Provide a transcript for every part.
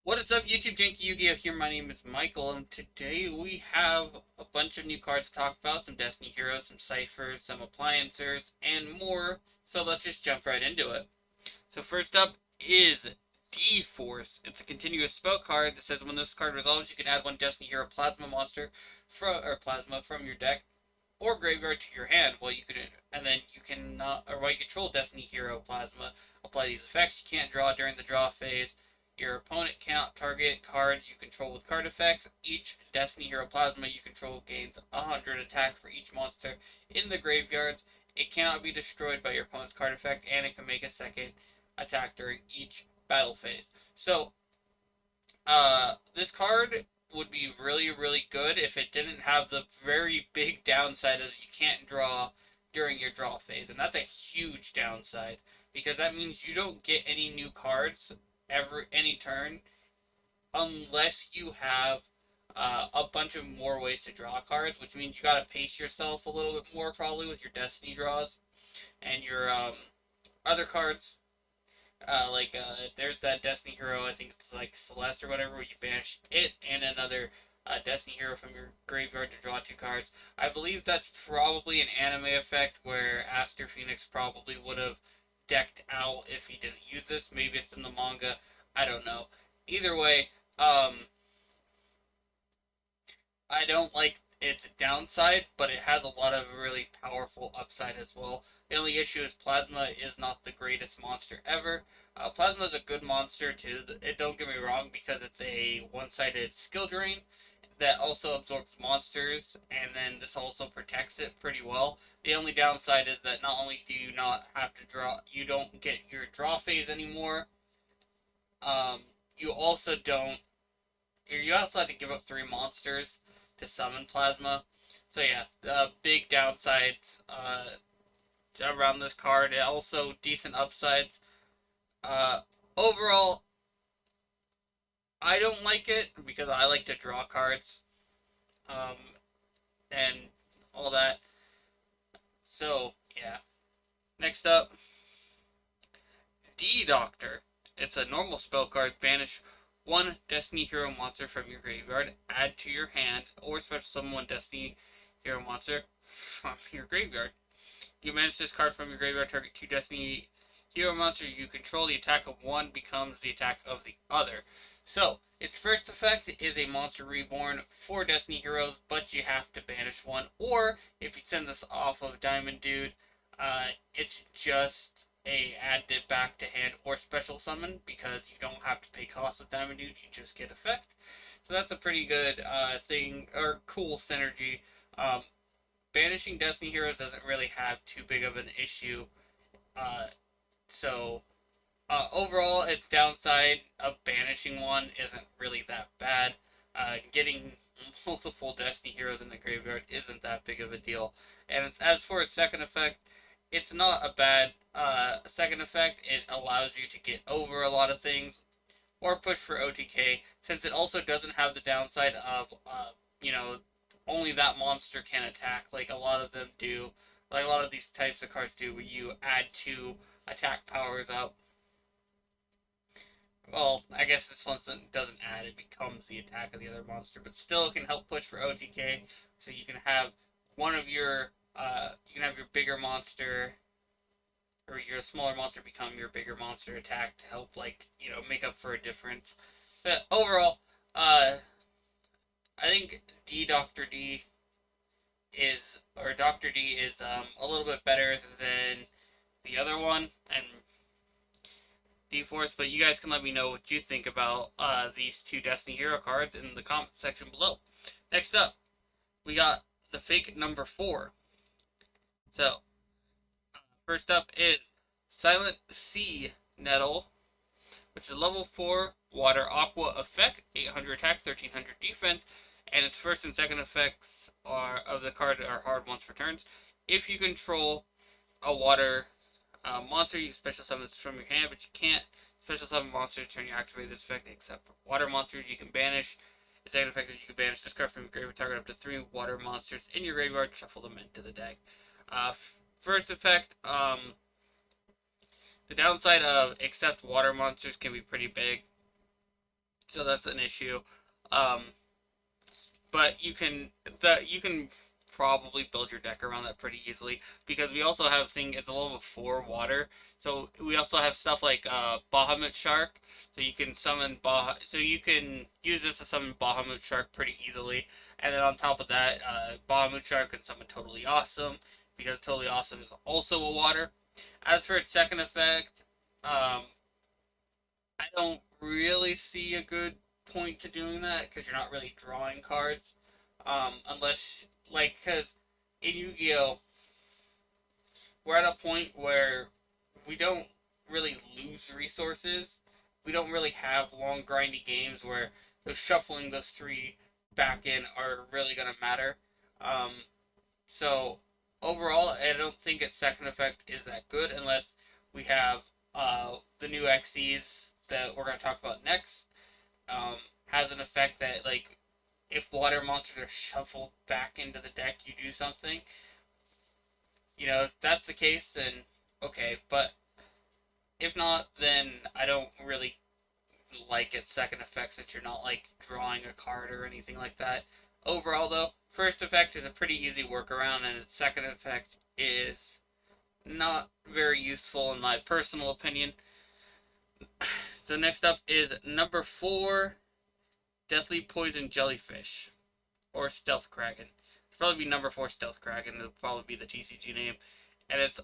What is up, YouTube? JankyYGO here. My name is Michael, and today we have a bunch of new cards to talk about. Some Destiny Heroes, some Ciphers, some Appliancers, and more. So let's just jump right into it. So first up is D-Force. It's a continuous spell card that says when this card resolves, you can add one Destiny Hero Plasma monster Plasma from your deck or graveyard to your hand. And then you cannot, or while you control Destiny Hero Plasma, apply these effects. You can't draw during the draw phase. Your opponent cannot target cards you control with card effects. Each Destiny Hero Plasma you control gains 100 attack for each monster in the graveyards. It cannot be destroyed by your opponent's card effect, and it can make a second attack during each battle phase. So, this card would be really, really good if it didn't have the very big downside as you can't draw during your draw phase. And that's a huge downside because that means you don't get any new cards any turn unless you have a bunch of more ways to draw cards, which means you gotta pace yourself a little bit more probably with your Destiny draws and your other cards. There's that Destiny hero, I think it's like Celeste or whatever, where you banish it and another Destiny hero from your graveyard to draw two cards. I believe that's probably an anime effect where Aster Phoenix probably would have decked out if he didn't use this. Maybe it's in the manga. I don't know. Either way, I don't like its downside, but it has a lot of really powerful upside as well. The only issue is Plasma is not the greatest monster ever. Plasma is a good monster too. Don't get me wrong, because it's a one-sided skill drain that also absorbs monsters, and then this also protects it pretty well. The only downside is that not only do you not have to draw, you don't get your draw phase anymore. Um, you also don't. You also have to give up three monsters to summon Plasma. So yeah, big downsides around this card. Also decent upsides. Uh, Overall, I don't like it because I like to draw cards um, and all that. So yeah. Next up, D Doctor. It's a normal spell card. Banish one Destiny Hero monster from your graveyard. Add to your hand or special summon one Destiny Hero monster from your graveyard. You manage this card from your graveyard, target two Destiny Hero monsters you control. The attack of one becomes the attack of the other. So, its first effect is a monster reborn for Destiny Heroes, but you have to banish one. Or, if you send this off of Diamond Dude, it's just a add it back to hand or special summon because you don't have to pay cost with Diamond Dude, you just get effect. So that's a pretty good thing, or cool synergy. Um, Banishing Destiny Heroes doesn't really have too big of an issue. Uh, so overall, its downside of banishing one isn't really that bad. Getting multiple Destiny Heroes in the graveyard isn't that big of a deal. And as for its second effect, it's not a bad second effect. It allows you to get over a lot of things or push for OTK, since it also doesn't have the downside of you know only that monster can attack, like a lot of them do, like a lot of these types of cards do, where you add two attack powers up. Well, I guess this one doesn't add; it becomes the attack of the other monster, but still it can help push for OTK. So you can have one of your you can have your bigger monster or your smaller monster become your bigger monster attack to help, like, make up for a difference. But overall, I think Doctor D is a little bit better than the other one and D Force. But you guys can let me know what you think about these two Destiny Hero cards in the comment section below. Next up, we got the fake number 4. So first up is Silent Sea Nettle, which is a level 4 Water Aqua effect, 800 attack, 1300 defense, and its first and second effects of the card are hard once per turns. If you control a water monster, you can special summon this from your hand, but you can't special summon monsters turn you activate this effect except for water monsters. You can banish. Its second effect is you can banish this card from your graveyard, target up to 3 water monsters in your graveyard, shuffle them into the deck. First effect, the downside of except water monsters can be pretty big. so that's an issue. Um, but you can probably build your deck around that pretty easily because we also have it's a level 4 water, so we also have stuff like Bahamut Shark, so you can so you can use this to summon Bahamut Shark pretty easily, and then on top of that, Bahamut Shark can summon Totally Awesome because Totally Awesome is also a water. As for its second effect, I don't really see a good point to doing that because you're not really drawing cards, unless because in Yu-Gi-Oh we're at a point where we don't really lose resources. We don't really have long grindy games where those shuffling those three back in are really gonna matter. Um, so overall, I don't think its second effect is that good unless we have the new XCs that we're going to talk about next. Has an effect that if water monsters are shuffled back into the deck, you do something. If that's the case, then okay. But if not, then I don't really like its second effect since you're not drawing a card or anything like that. Overall, though, first effect is a pretty easy workaround, and its second effect is not very useful in my personal opinion. So next up is number 4, Deathly Poison Jellyfish, or Stealth Kragen. It'll probably be number 4 Stealth Kragen. It'll probably be the TCG name, and it's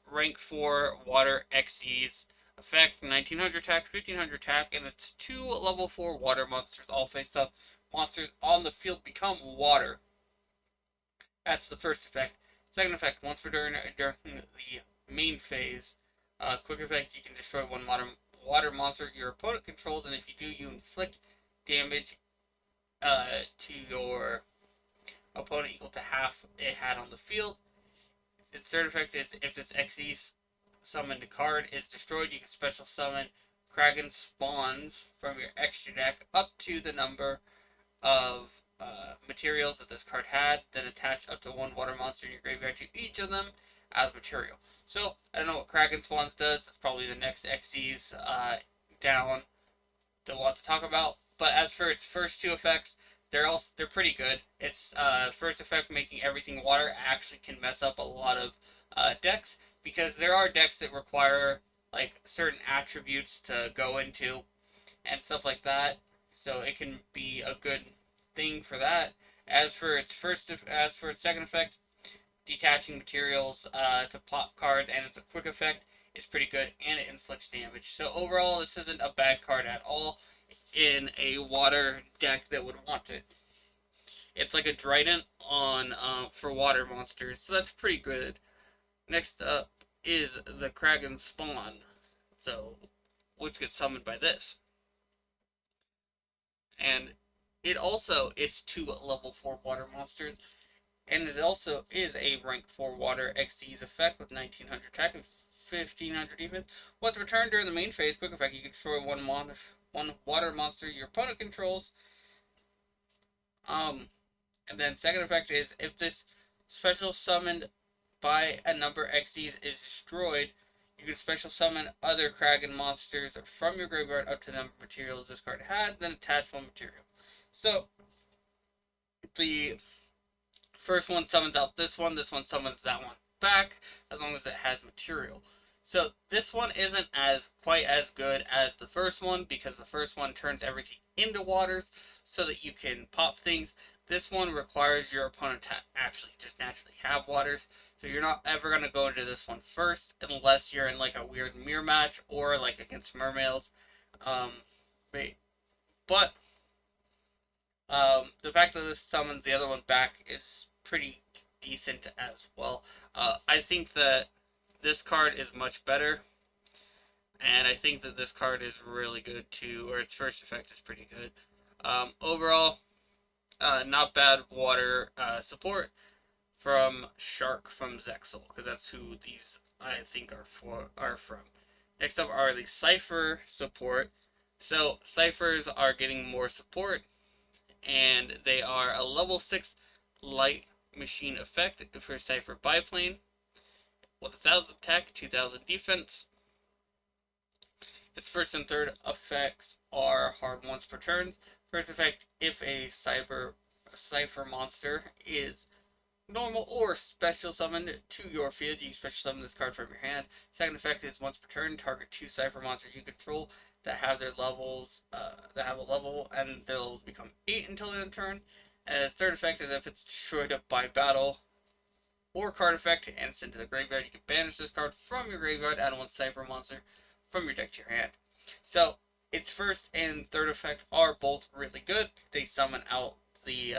rank 4 Water XEs. Effect 1900 attack, 1500 attack, and it's 2 level 4 water monsters all face up. Monsters on the field become water. That's the first effect. Second effect, once per during the main phase, quick effect, you can destroy one water monster your opponent controls, and if you do, you inflict damage to your opponent equal to half it had on the field. Its third effect is if this XE summoned card is destroyed, you can special summon Kragen Spawns from your extra deck up to the number of materials that this card had, then attach up to 1 water monster in your graveyard to each of them as material. So, I don't know what Kragen Spawns does. That's probably the next XCs down that we'll have to talk about. But as for its first 2 effects, they're pretty good. Its first effect, making everything water, actually can mess up a lot of decks because there are decks that require certain attributes to go into and stuff like that. So it can be a good thing for that. As for its second effect, detaching materials to pop cards, and it's a quick effect, is pretty good, and it inflicts damage. So overall, this isn't a bad card at all in a water deck that would want it. It's like a Trident on for water monsters, so that's pretty good. Next up is the Kragen Spawn, so which gets summoned by this. And it also is 2 level 4 water monsters, and it also is a rank 4 water XD's effect with 1900 attack and 1500 defense. Once returned during the main phase, quick effect, you can destroy one water monster your opponent controls. And then second effect is if this special summoned by a number XDs is destroyed, you can special summon other Kragen monsters from your graveyard up to the number of materials this card had, then attach 1 material. So the first one summons out this one summons that one back, as long as it has material. So this one isn't quite as good as the first one, because the first one turns everything into waters so that you can pop things. This one requires your opponent to actually just naturally have waters, so you're not ever going to go into this one first unless you're in a weird mirror match or against mermaids. But the fact that this summons the other one back is pretty decent as well. I think that this card is much better, and I think that this card is really good too, or its first effect is pretty good. Overall, not bad water support from Shark from Zexal, because that's who these I think are from. Next up are the Cipher support. So Ciphers are getting more support, and they are a level 6 light machine effect for Cipher Biplane with 1000 attack, 2000 defense. Its first and third effects are hard once per turn. First effect, if a Cipher monster is normal or special summoned to your field, you special summon this card from your hand. Second effect is once per turn, target 2 Cipher monsters you control that have their levels, that have a level, and their levels become 8 until the end of the turn. And its third effect is if it's destroyed by battle or card effect and sent to the graveyard, you can banish this card from your graveyard, add 1 Cipher monster from your deck to your hand. So its first and third effect are both really good. They summon out the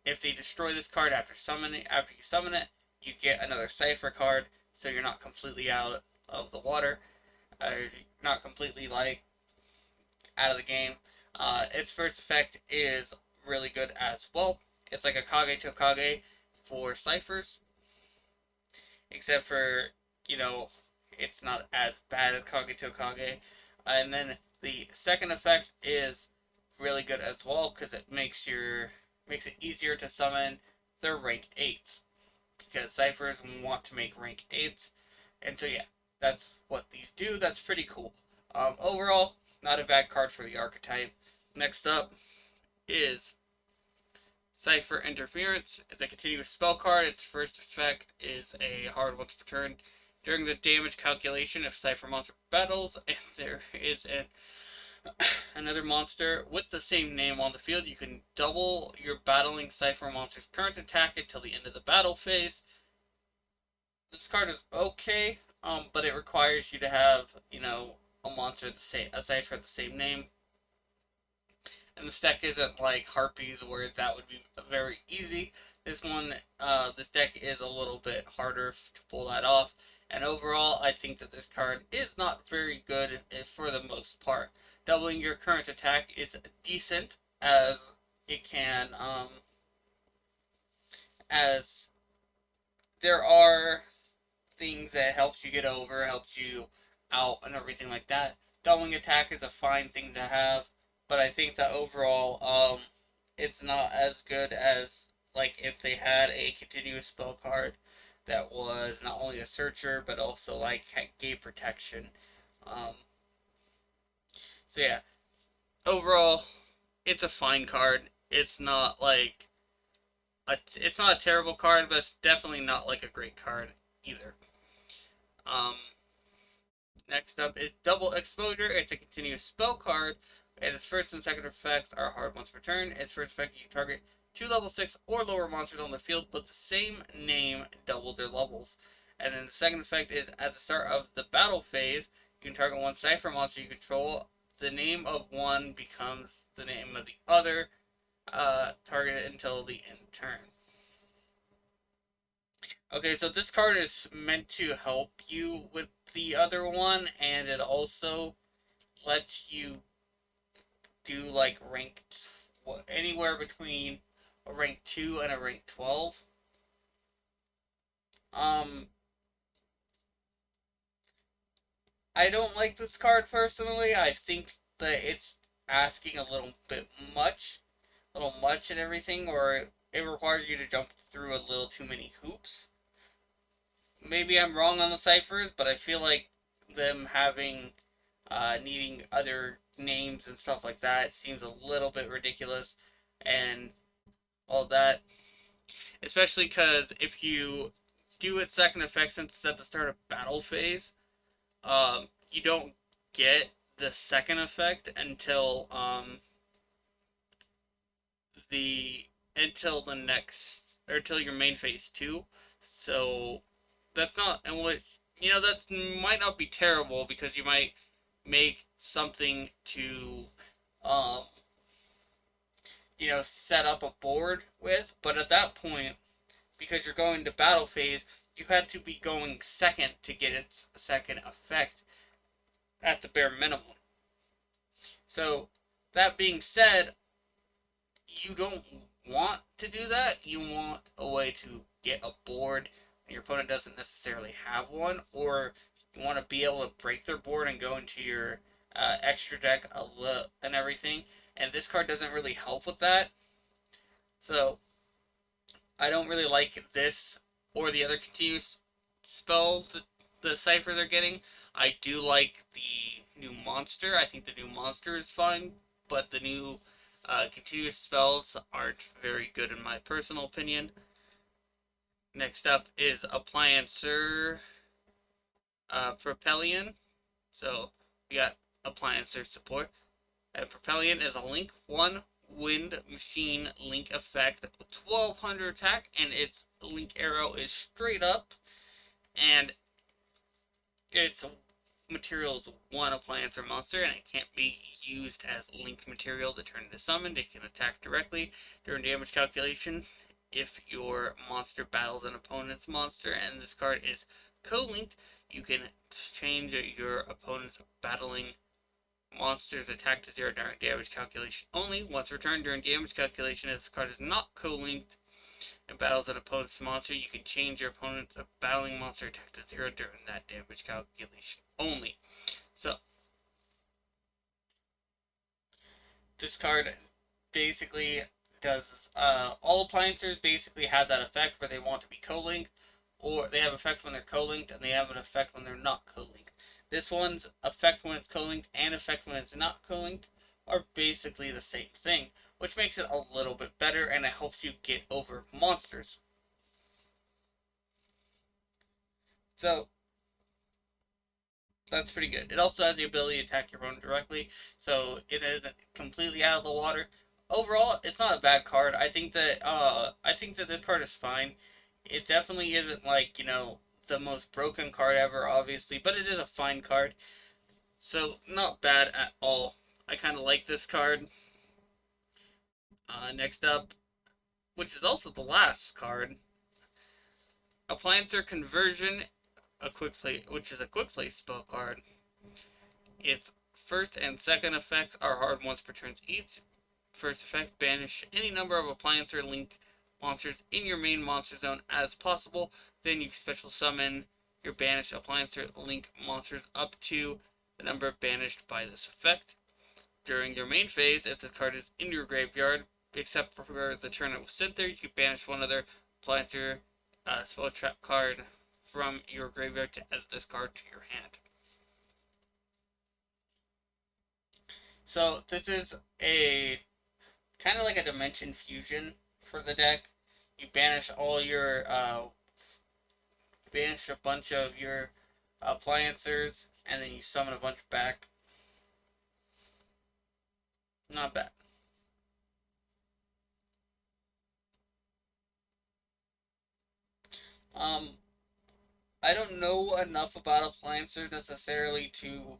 if they destroy this card after you summon it, you get another Cipher card, so you're not completely out of the water, not completely like out of the game. Its first effect is really good as well. It's like a Kage to Kage for Ciphers, except for, you know, it's not as bad as Kage to Kage. And then the second effect is really good as well because it makes it easier to summon their rank 8s because Ciphers want to make rank 8s. And so yeah, that's what these do. That's pretty cool. Overall, not a bad card for the archetype. Next up is Cipher Interference. It's a continuous spell card. Its first effect is a hard once per turn. During the damage calculation, if Cipher monster battles and there is another monster with the same name on the field, you can double your battling Cipher monster's current attack until the end of the battle phase. This card is okay, but it requires you to have, a monster a Cipher the same name. And this deck isn't like Harpies where that would be very easy. This deck is a little bit harder to pull that off. And overall, I think that this card is not very good for the most part. Doubling your current attack is decent as it can, as there are things that helps you get over, helps you out, and everything like that. Doubling attack is a fine thing to have, but I think that overall, it's not as good as like if they had a continuous spell card that was not only a searcher but also like gave protection. Um, so yeah, overall, it's a fine card. It's not a terrible card, but it's definitely not like a great card either. Um, Next up is Double Exposure. It's a continuous spell card, and its first and second effects are hard once per turn. Its first effect, you target 2 level 6 or lower monsters on the field with the same name, double their levels. And then the second effect is at the start of the battle phase, you can target 1 Cipher monster you control. The name of one becomes the name of the other, targeted until the end of turn. Okay, so this card is meant to help you with the other one, and it also lets you do like anywhere between a rank 2 and a rank 12. Um, I don't like this card personally. I think that it's asking a little much and everything, or it requires you to jump through a little too many hoops. Maybe I'm wrong on the ciphers, but I feel like them having needing other names and stuff like that seems a little bit ridiculous, and all that. Especially because if you do its second effect since it's at the start of battle phase, you don't get the second effect the until the next or until your main phase 2. So that's not and what that might not be terrible because you might make something to um set up a board with, but at that point, because you're going to battle phase, you had to be going second to get its second effect at the bare minimum. So that being said, you don't want to do that. You want a way to get a board and your opponent doesn't necessarily have one, or you want to be able to break their board and go into your extra deck and everything. And this card doesn't really help with that. So I don't really like this or the other continuous spells that the ciphers are getting. I do like the new monster. I think the new monster is fine, but the new continuous spells aren't very good in my personal opinion. Next up is Appliancer Propelion. So we got Appliancer support. And Propelion is a Link 1 Wind Machine Link effect, 1200 attack, and its Link arrow is straight up, and its material is 1 Appliancer monster, and it can't be used as Link material to turn into summoned. It can attack directly during damage calculation if your monster battles an opponent's monster, and this card is co-linked. You can change your opponent's battling monster's attack to 0 during damage calculation only. Once returned during damage calculation, if the card is not co-linked and battles an opponent's monster, you can change your opponent's battling monster attack to 0 during that damage calculation only. So, this card basically does, all appliances basically have that effect where they want to be co-linked, or they have effect when they're co-linked, and they have an effect when they're not co-linked. This one's effect when it's co-linked and effect when it's not co-linked are basically the same thing, which makes it a little bit better, and it helps you get over monsters. So, that's pretty good. It also has the ability to attack your opponent directly, so it isn't completely out of the water. Overall, it's not a bad card. I think that this card is fine. It definitely isn't like, the most broken card ever, obviously, but it is a fine card. So, not bad at all. I kind of like this card. Next up, which is also the last card, Appliancer Conversion, which is a quick play spell card. Its first and second effects are hard once per turn each. First effect, banish any number of Appliancer Link monsters in your main monster zone as possible. Then you can special summon your banished Appliancer Link monsters up to the number banished by this effect. During your main phase, if this card is in your graveyard, except for the turn it was sent there, you can banish one other Appliancer spell trap card from your graveyard to add this card to your hand. So this is a kind of like a dimension fusion for the deck. You banish all your banish a bunch of your appliancers, and then you summon a bunch back. Not bad. I don't know enough about appliancers necessarily to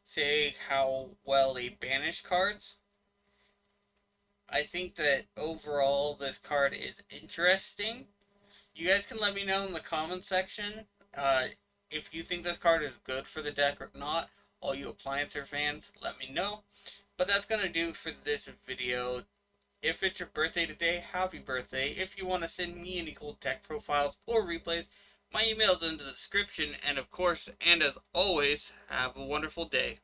say how well they banish cards. I think that overall this card is interesting. You guys can let me know in the comment section if you think this card is good for the deck or not. All you Appliancer fans, let me know. But that's going to do it for this video. If it's your birthday today, happy birthday. If you want to send me any cool deck profiles or replays, my email is in the description. And of course, and as always, have a wonderful day.